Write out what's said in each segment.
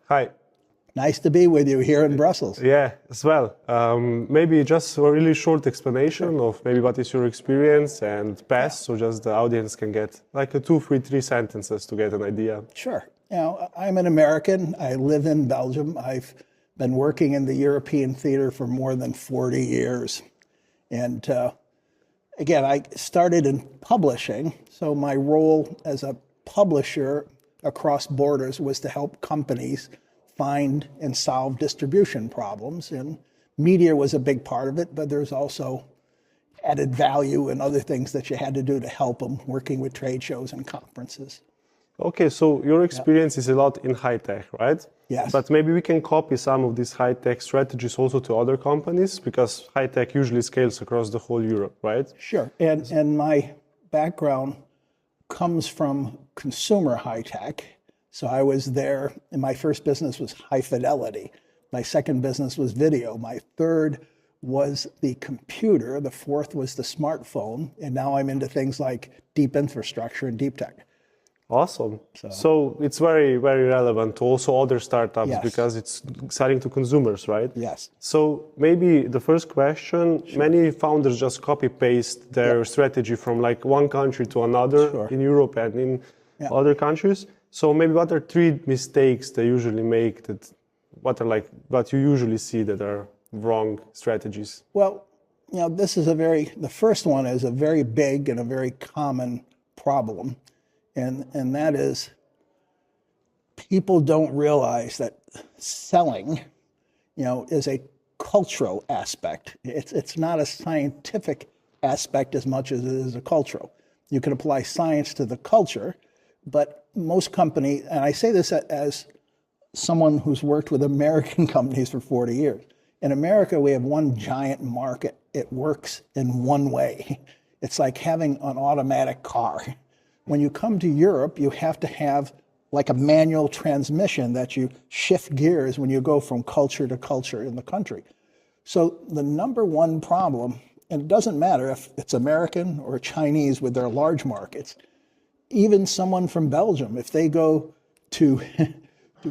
Hi. Nice to be with you here in Brussels. Yeah, as well. Maybe just a really short explanation of maybe what is your experience and past, so just the audience can get like a 2, 3, 3 sentences to get an idea. Sure. I'm an American. I live in Belgium. I've been working in the European theater for more than 40 years. And again, I started in publishing. So my role as a publisher across borders was to help companies find and solve distribution problems. And media was a big part of it, but there's also added value and other things that you had to do to help them, working with trade shows and conferences. Okay, so your experience is a lot in high tech, right? Yes. But maybe we can copy some of these high tech strategies also to other companies, because high tech usually scales across the whole Europe, right? Sure. And my background comes from consumer high tech. So I was there, and my first business was high fidelity. My second business was video. My third was the computer. The fourth was the smartphone. And now I'm into things like deep infrastructure and deep tech. Awesome. So it's very, very relevant to also other startups, Yes. because it's selling to consumers, right? Yes. So maybe the first question, many founders just copy paste their strategy from like one country to another in Europe and in other countries. So maybe what are 3 mistakes they usually make, that what you usually see that are wrong strategies? Well, the first one is a very big and a very common problem. And that is, people don't realize that selling, is a cultural aspect. It's not a scientific aspect as much as it is a cultural. You can apply science to the culture, but most companies, and I say this as someone who's worked with American companies for 40 years. In America, we have one giant market. It works in one way. It's like having an automatic car. When you come to Europe, you have to have like a manual transmission that you shift gears when you go from culture to culture in the country. So the number one problem, and it doesn't matter if it's American or Chinese with their large markets, even someone from Belgium, if they go to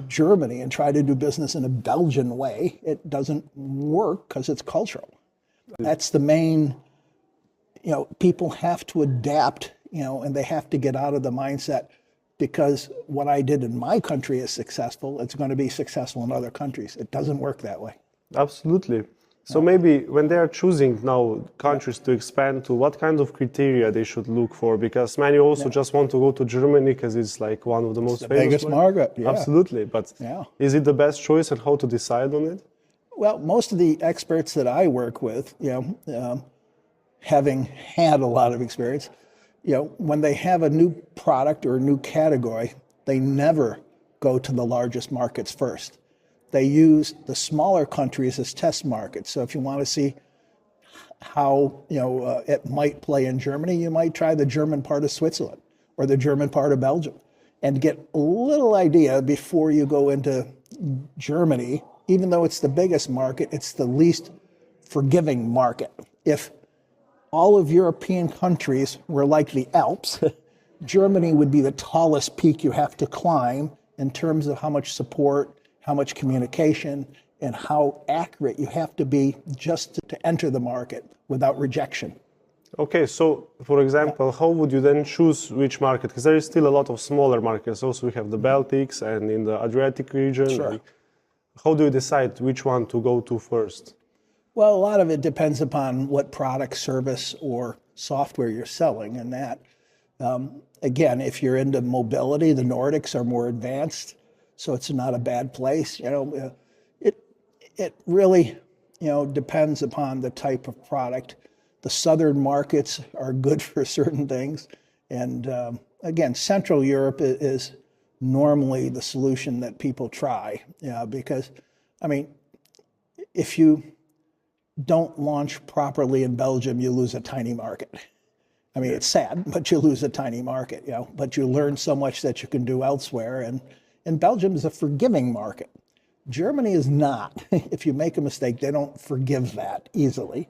Germany and try to do business in a Belgian way, it doesn't work because it's cultural. That's the main, people have to adapt, and they have to get out of the mindset, because what I did in my country is successful. It's going to be successful in other countries. It doesn't work that way. Absolutely. So maybe when they are choosing now countries to expand to, what kind of criteria they should look for? Because many also just want to go to Germany because it's like one of the most famous biggest market. Yeah. Absolutely. But is it the best choice, and how to decide on it? Well, most of the experts that I work with, having had a lot of experience, when they have a new product or a new category, they never go to the largest markets first. They use the smaller countries as test markets. So if you want to see how it might play in Germany, you might try the German part of Switzerland or the German part of Belgium, and get a little idea before you go into Germany. Even though it's the biggest market, it's the least forgiving market. If all of European countries were like the Alps, Germany would be the tallest peak you have to climb in terms of how much support, how much communication, and how accurate you have to be just to enter the market without rejection. Okay, so for example, how would you then choose which market? Because there is still a lot of smaller markets. Also, we have the Baltics and in the Adriatic region. Sure. How do you decide which one to go to first? Well, a lot of it depends upon what product, service, or software you're selling. And that, again, if you're into mobility, the Nordics are more advanced, so it's not a bad place. It really, depends upon the type of product. The southern markets are good for certain things. And again, Central Europe is normally the solution that people try, because, if you don't launch properly in Belgium, you lose a tiny market. It's sad, but you lose a tiny market, but you learn so much that you can do elsewhere. And Belgium is a forgiving market. Germany is not. If you make a mistake, they don't forgive that easily.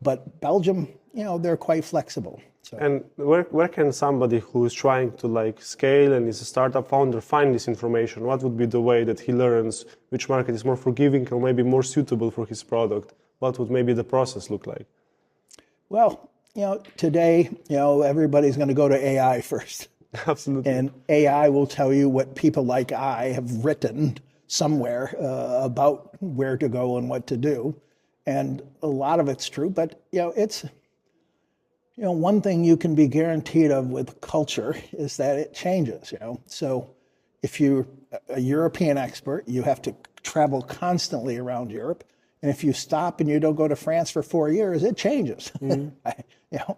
But Belgium, they're quite flexible. So. And where can somebody who is trying to like scale and is a startup founder find this information? What would be the way that he learns which market is more forgiving or maybe more suitable for his product? What would maybe the process look like? Well, today, everybody's going to go to AI first. Absolutely. And AI will tell you what people like I have written somewhere about where to go and what to do. And a lot of it's true, but it's one thing you can be guaranteed of with culture is that it changes. So if you're a European expert, you have to travel constantly around Europe. And if you stop and you don't go to France for 4 years, it changes.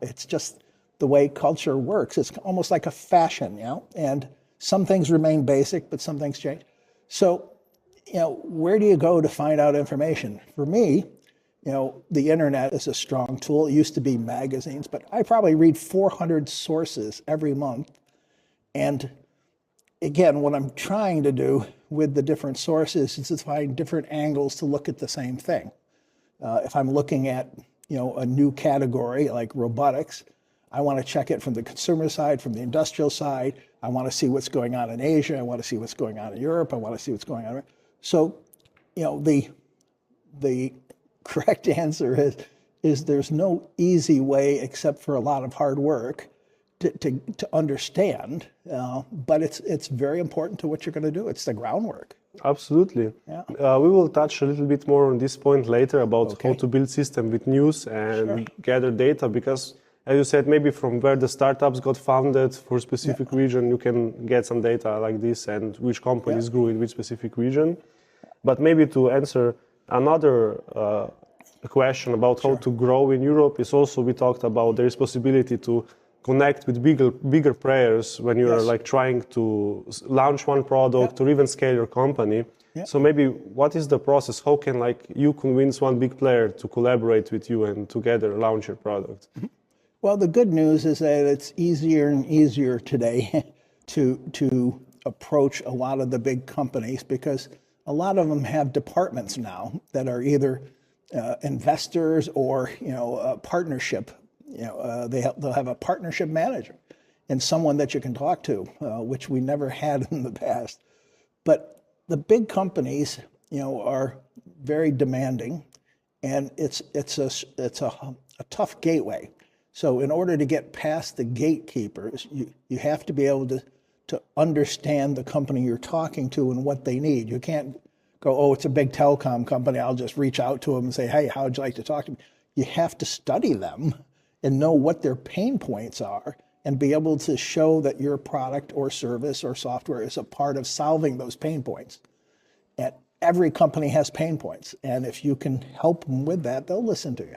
It's just the way culture works. It's almost like a fashion, and some things remain basic, but some things change. So, where do you go to find out information? For me, the internet is a strong tool. It used to be magazines, but I probably read 400 sources every month. And again, what I'm trying to do with the different sources is to find different angles to look at the same thing. If I'm looking at, a new category like robotics, I want to check it from the consumer side, from the industrial side. I want to see what's going on in Asia. I want to see what's going on in Europe. I want to see what's going on. So, the correct answer is there's no easy way except for a lot of hard work to understand, but it's very important to what you're going to do. It's the groundwork. Absolutely. Yeah. We will touch a little bit more on this point later about how to build system with news and gather data, because as you said, maybe from where the startups got founded for a specific region, you can get some data like this and which companies grew in which specific region. But maybe to answer another question about how to grow in Europe is also, we talked about there is possibility to connect with bigger players when you're like trying to launch one product or even scale your company. So maybe what is the process? How can you convince one big player to collaborate with you and together launch your product? Well, the good news is that it's easier and easier today to approach a lot of the big companies, because a lot of them have departments now that are either investors or a partnership. They'll have a partnership manager and someone that you can talk to, which we never had in the past. But the big companies, are very demanding, and it's a tough gateway. So in order to get past the gatekeepers, you have to be able to understand the company you're talking to and what they need. You can't go, it's a big telecom company, I'll just reach out to them and say, hey, how would you like to talk to me? You have to study them and know what their pain points are and be able to show that your product or service or software is a part of solving those pain points. And every company has pain points. And if you can help them with that, they'll listen to you.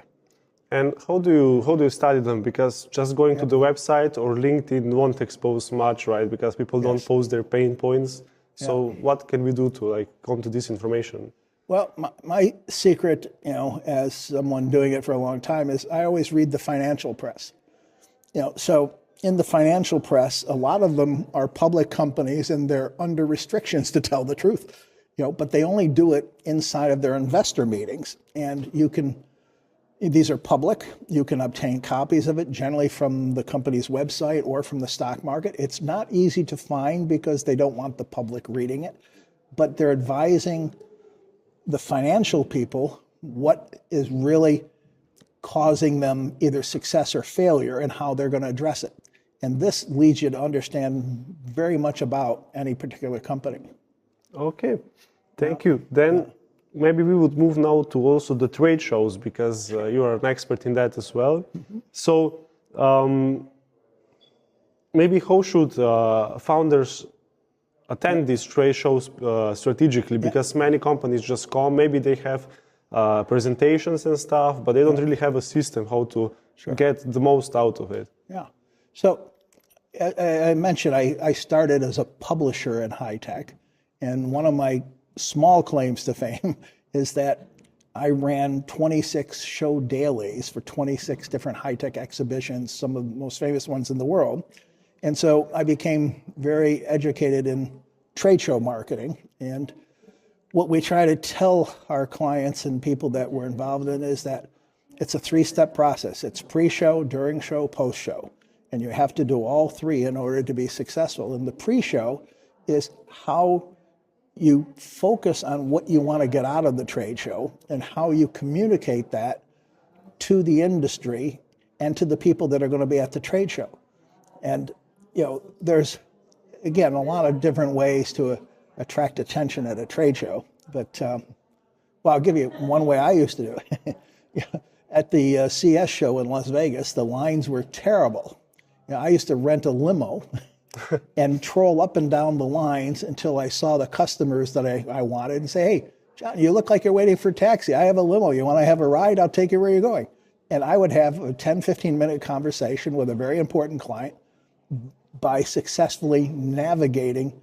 And how do you study them? Because just going to the website or LinkedIn won't expose much, right? Because people don't post their pain points. So what can we do to come to this information? Well, my secret, as someone doing it for a long time, is I always read the financial press. So in the financial press, a lot of them are public companies and they're under restrictions to tell the truth. But they only do it inside of their investor meetings, and these are public. You can obtain copies of it, generally from the company's website or from the stock market. It's not easy to find because they don't want the public reading it, but they're advising the financial people what is really causing them either success or failure and how they're going to address it. And this leads you to understand very much about any particular company. Okay, thank you. Then maybe we would move now to also the trade shows, because you are an expert in that as well. So maybe how should founders attend these trade shows strategically? Because many companies just come, maybe they have presentations and stuff, but they don't really have a system how to get the most out of it. Yeah. So I mentioned I started as a publisher in high tech, and one of my small claims to fame is that I ran 26 show dailies for 26 different high-tech exhibitions, some of the most famous ones in the world. And so I became very educated in trade show marketing. And what we try to tell our clients and people that we're involved in is that it's a 3-step process. It's pre-show, during show, post-show. And you have to do all three in order to be successful. And the pre-show is how you focus on what you want to get out of the trade show and how you communicate that to the industry and to the people that are going to be at the trade show. And, there's, again, a lot of different ways to attract attention at a trade show. But, I'll give you one way I used to do it. At the CS show in Las Vegas, the lines were terrible. I used to rent a limo and troll up and down the lines until I saw the customers that I wanted and say, hey, John, you look like you're waiting for a taxi. I have a limo. You want to have a ride? I'll take you where you're going. And I would have a 10, 15-minute conversation with a very important client by successfully navigating,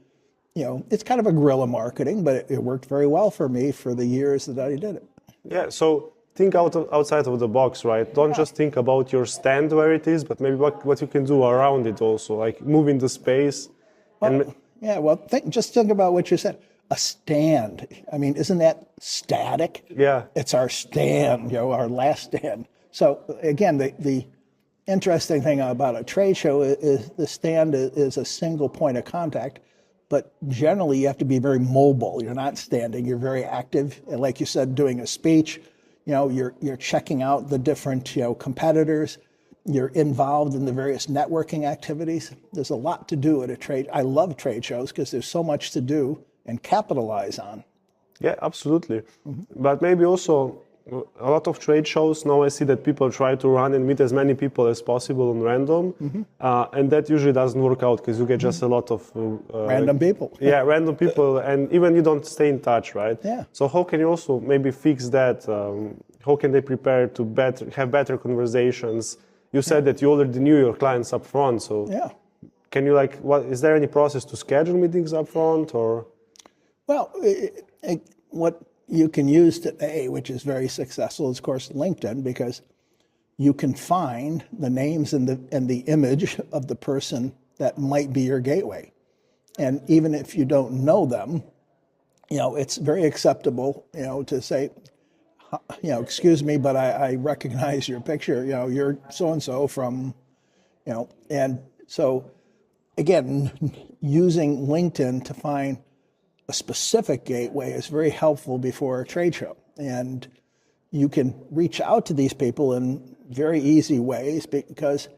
it's kind of a guerrilla marketing, but it worked very well for me for the years that I did it. Yeah, so think outside of the box, right? Don't just think about your stand where it is, but maybe what you can do around it also, like moving the space. Just think about what you said. A stand. I mean, isn't that static? Yeah. It's our stand, our last stand. So again, the interesting thing about a trade show is the stand is a single point of contact, but generally you have to be very mobile. You're not standing, you're very active. And like you said, doing a speech, you're checking out the different, competitors. You're involved in the various networking activities. There's a lot to do at a trade. I love trade shows because there's so much to do and capitalize on. Yeah, absolutely. But maybe also a lot of trade shows now I see that people try to run and meet as many people as possible on random, and that usually doesn't work out because you get just a lot of random people. Yeah, random people, and even you don't stay in touch, right? Yeah. So how can you also maybe fix that? How can they prepare to have better conversations? You said that you already knew your clients up front, so yeah. Can you is there any process to schedule meetings up front or? Well, what you can use today, which is very successful, is of course LinkedIn, because you can find the names and the image of the person that might be your gateway. And even if you don't know them, it's very acceptable, to say, excuse me, but I recognize your picture, you're so-and-so from, and so again, using LinkedIn to find a specific gateway is very helpful before a trade show. And you can reach out to these people in very easy ways, because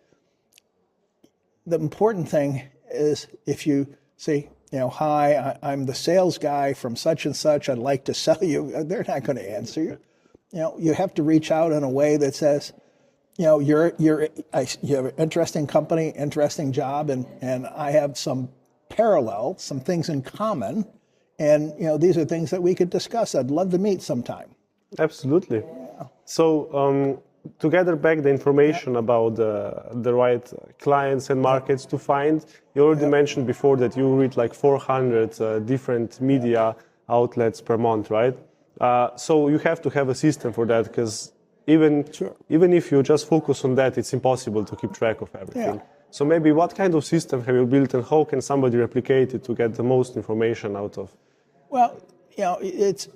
the important thing is if you say, hi, I'm the sales guy from such and such, I'd like to sell you, they're not going to answer you. You have to reach out in a way that says, you have an interesting company, interesting job, and I have some parallel, some things in common. And, these are things that we could discuss. I'd love to meet sometime. Absolutely. Yeah. So to gather back the information about the right clients and markets to find, you already mentioned before that you read like 400 different media outlets per month, right? So you have to have a system for that, because even if you just focus on that, it's impossible to keep track of everything. Yeah. So maybe what kind of system have you built, and how can somebody replicate it to get the most information out of? Well,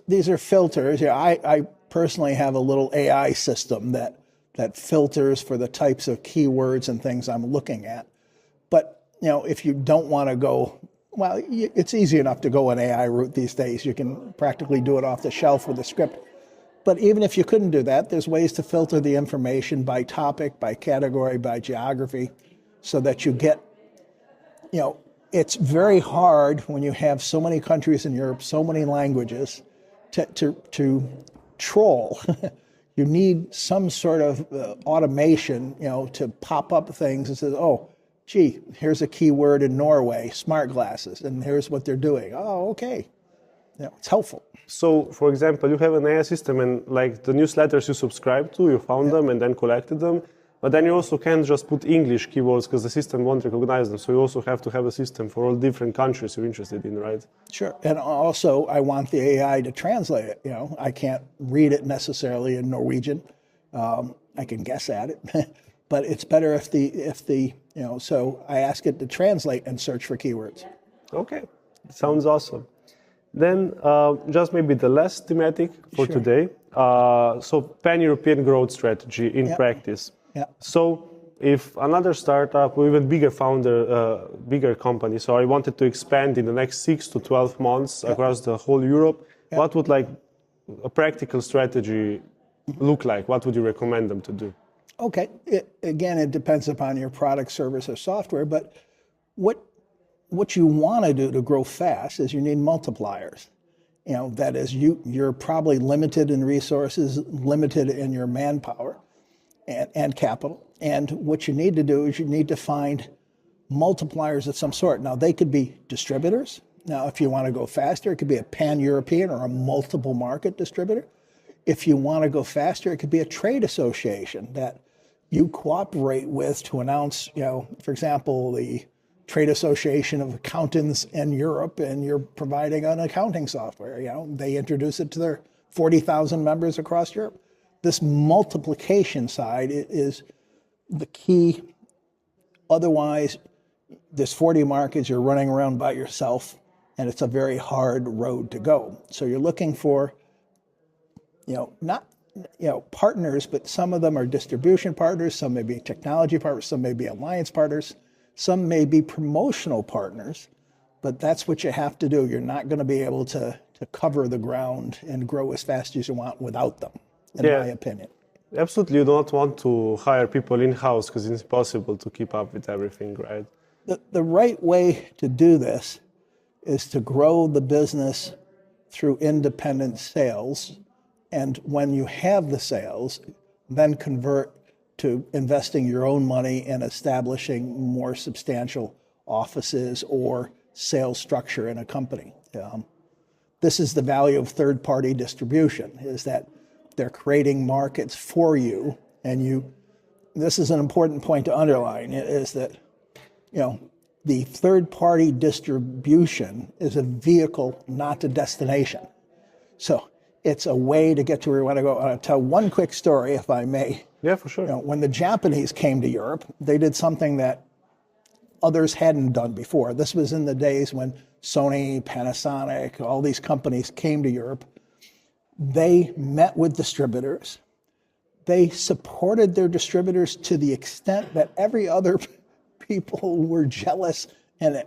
these are filters. I personally have a little AI system that filters for the types of keywords and things I'm looking at. But if you don't want to go, well, it's easy enough to go an AI route these days. You can practically do it off the shelf with a script. But even if you couldn't do that, there's ways to filter the information by topic, by category, by geography, so that you get, it's very hard when you have so many countries in Europe, so many languages, to troll. You need some sort of automation, to pop up things and say, oh, gee, here's a keyword in Norway, smart glasses, and here's what they're doing. Oh, okay. It's helpful. So, for example, you have an AI system, and like the newsletters you subscribe to, you found them and then collected them. But then you also can't just put English keywords because the system won't recognize them. So you also have to have a system for all different countries you're interested in, right? Sure. And also, I want the AI to translate it. I can't read it necessarily in Norwegian. I can guess at it, but it's better if the so I ask it to translate and search for keywords. Okay, sounds awesome. Then just maybe the last thematic for today. So pan-European growth strategy in practice. Yeah. So if another startup or even bigger founder, bigger company, so I wanted to expand in the next 6 to 12 months across the whole Europe, what would like a practical strategy look like? What would you recommend them to do? Okay, again, it depends upon your product, service, or software, but what you want to do to grow fast is you need multipliers. That is, you're probably limited in resources, limited in your manpower and capital. And what you need to do is you need to find multipliers of some sort. Now, they could be distributors. Now, if you want to go faster, it could be a pan-European or a multiple market distributor. If you want to go faster, it could be a trade association that you cooperate with to announce, for example, the Trade Association of Accountants in Europe, and you're providing an accounting software. They introduce it to their 40,000 members across Europe. This multiplication side is the key. Otherwise, there's 40 markets, you're running around by yourself, and it's a very hard road to go. So you're looking for, not partners, but some of them are distribution partners, some may be technology partners, some may be alliance partners, some may be promotional partners, but that's what you have to do. You're not going to be able to cover the ground and grow as fast as you want without them, in my opinion. Absolutely, you don't want to hire people in-house because it's impossible to keep up with everything, right? The right way to do this is to grow the business through independent sales, and when you have the sales, then convert to investing your own money and establishing more substantial offices or sales structure in a company. This is the value of third-party distribution, is that they're creating markets for you, and this is an important point to underline, is that, the third-party distribution is a vehicle, not a destination. So it's a way to get to where you want to go. I'll tell one quick story, if I may. Yeah, for sure. When the Japanese came to Europe, they did something that others hadn't done before. This was in the days when Sony, Panasonic, all these companies came to Europe. They met with distributors. They supported their distributors to the extent that every other people were jealous, and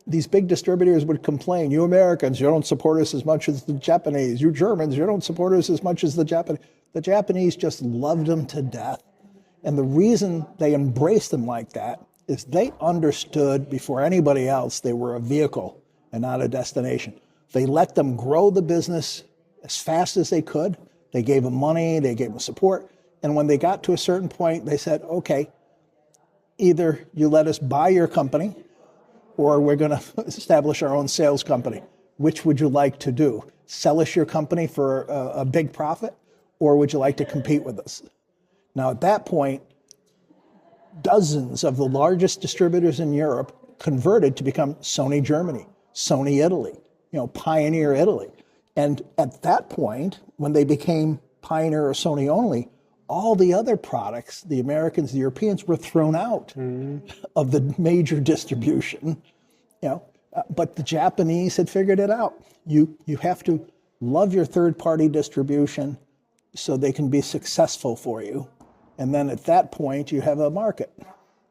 these big distributors would complain, you Americans, you don't support us as much as the Japanese. You Germans, you don't support us as much as the Japanese. The Japanese just loved them to death. And the reason they embraced them like that is they understood before anybody else they were a vehicle and not a destination. They let them grow the business as fast as they could. They gave them money, they gave them support. And when they got to a certain point, they said, okay, either you let us buy your company or we're going to establish our own sales company. Which would you like to do? Sell us your company for a big profit, or would you like to compete with us? Now, at that point, dozens of the largest distributors in Europe converted to become Sony Germany, Sony Italy, Pioneer Italy. And at that point, when they became Pioneer or Sony only, all the other products, the Americans, the Europeans, were thrown out of the major distribution. But the Japanese had figured it out. You have to love your third-party distribution so they can be successful for you. And then at that point, you have a market.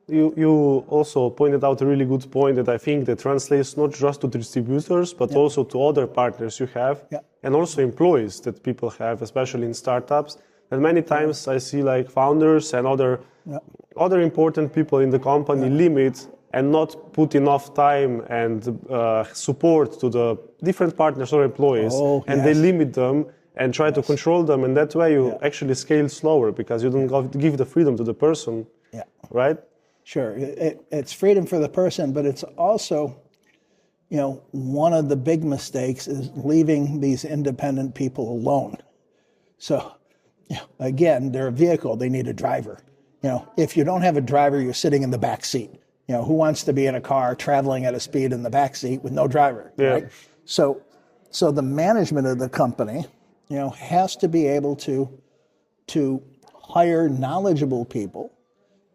You also pointed out a really good point that I think that translates not just to distributors, but also to other partners you have, and also employees that people have, especially in startups. And many times I see like founders and other important people in the company limit and not put enough time and support to the different partners or employees, they limit them and try to control them, and that way you actually scale slower because you don't give the freedom to the person, right? Sure, it's freedom for the person, but it's also, one of the big mistakes is leaving these independent people alone. So, again, they're a vehicle, they need a driver. If you don't have a driver, you're sitting in the back seat. Who wants to be in a car traveling at a speed in the back seat with no driver, right? So the management of the company, has to be able to hire knowledgeable people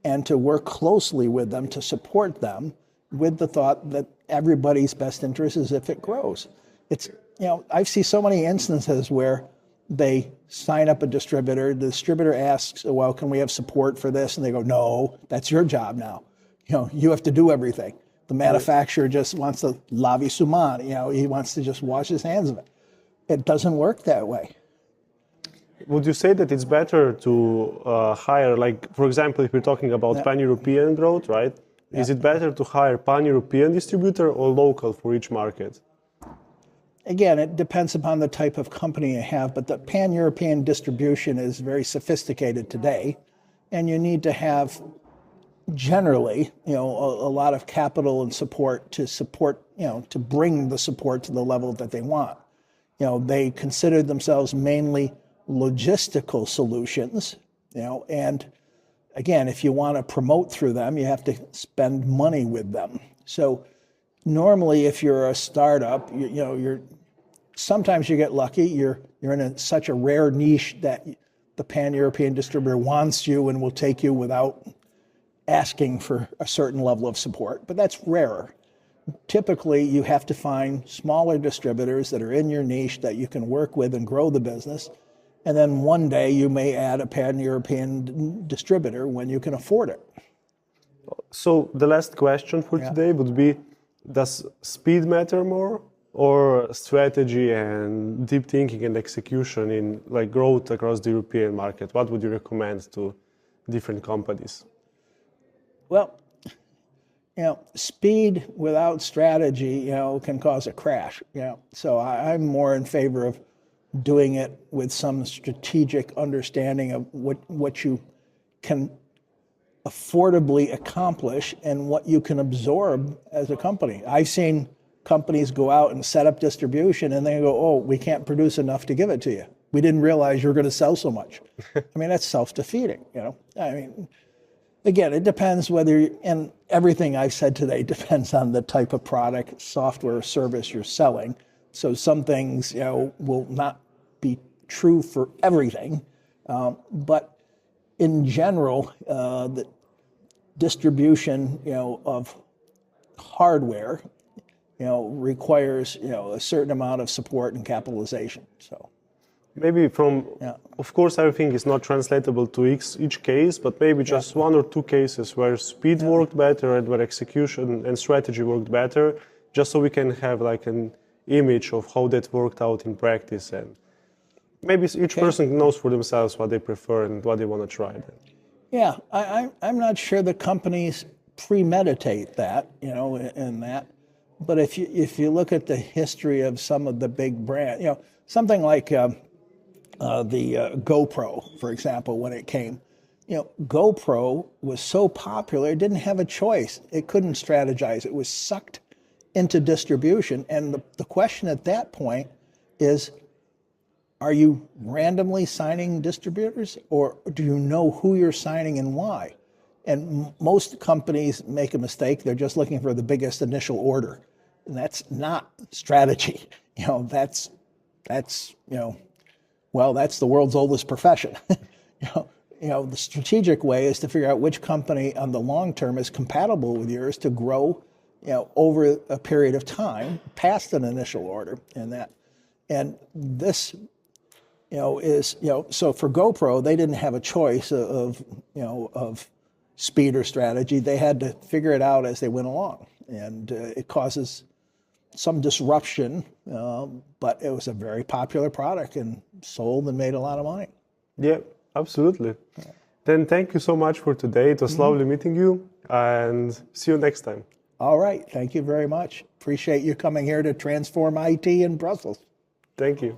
and to work closely with them to support them with the thought that everybody's best interest is if it grows. It's, I see so many instances where they sign up a distributor. The distributor asks, well, can we have support for this? And they go, no, that's your job now. You have to do everything. The manufacturer just wants to lavi suman. He wants to just wash his hands of it. It doesn't work that way. Would you say that it's better to hire, like, for example, if we're talking about pan-European growth, right? Yeah. Is it better to hire pan-European distributor or local for each market? Again, it depends upon the type of company you have, but the pan-European distribution is very sophisticated today, and you need to have generally, a lot of capital and support, to bring the support to the level that they want. They consider themselves mainly logistical solutions, and again, if you want to promote through them, you have to spend money with them. So normally, if you're a startup, sometimes you get lucky. You're in such a rare niche that the pan-European distributor wants you and will take you without asking for a certain level of support, but that's rarer. Typically, you have to find smaller distributors that are in your niche that you can work with and grow the business. And then one day you may add a pan-European distributor when you can afford it. So the last question for today would be, does speed matter more or strategy and deep thinking and execution in like growth across the European market? What would you recommend to different companies? Well, speed without strategy, can cause a crash. So I'm more in favor of doing it with some strategic understanding of what you can affordably accomplish and what you can absorb as a company. I've seen companies go out and set up distribution and they go, oh, we can't produce enough to give it to you. We didn't realize you were going to sell so much. That's self-defeating, Again, it depends and everything I've said today depends on the type of product, software, or service you're selling. So some things, will not be true for everything. But in general, the distribution, of hardware, requires, a certain amount of support and capitalization. So. Maybe of course, everything is not translatable to each case, but maybe just one or two cases where speed worked better and where execution and strategy worked better, just so we can have like an image of how that worked out in practice. And maybe each person knows for themselves what they prefer and what they want to try. Yeah, I'm not sure the companies premeditate that, in that. But if you look at the history of some of the big brands, something like the GoPro, for example, when it came, GoPro was so popular, it didn't have a choice. It couldn't strategize. It was sucked into distribution. And the question at that point is, are you randomly signing distributors, or do you know who you're signing and why? And most companies make a mistake. They're just looking for the biggest initial order. And that's not strategy. That's the world's oldest profession. The strategic way is to figure out which company on the long term is compatible with yours to grow, over a period of time past an initial order. And this, is, so for GoPro, they didn't have a choice of speed or strategy. They had to figure it out as they went along. And it causes some disruption, but it was a very popular product and sold and made a lot of money. Yeah, absolutely. Then thank you so much for today. It was lovely meeting you, and see you next time. All right. Thank you very much. Appreciate you coming here to transform IT in Brussels. Thank you.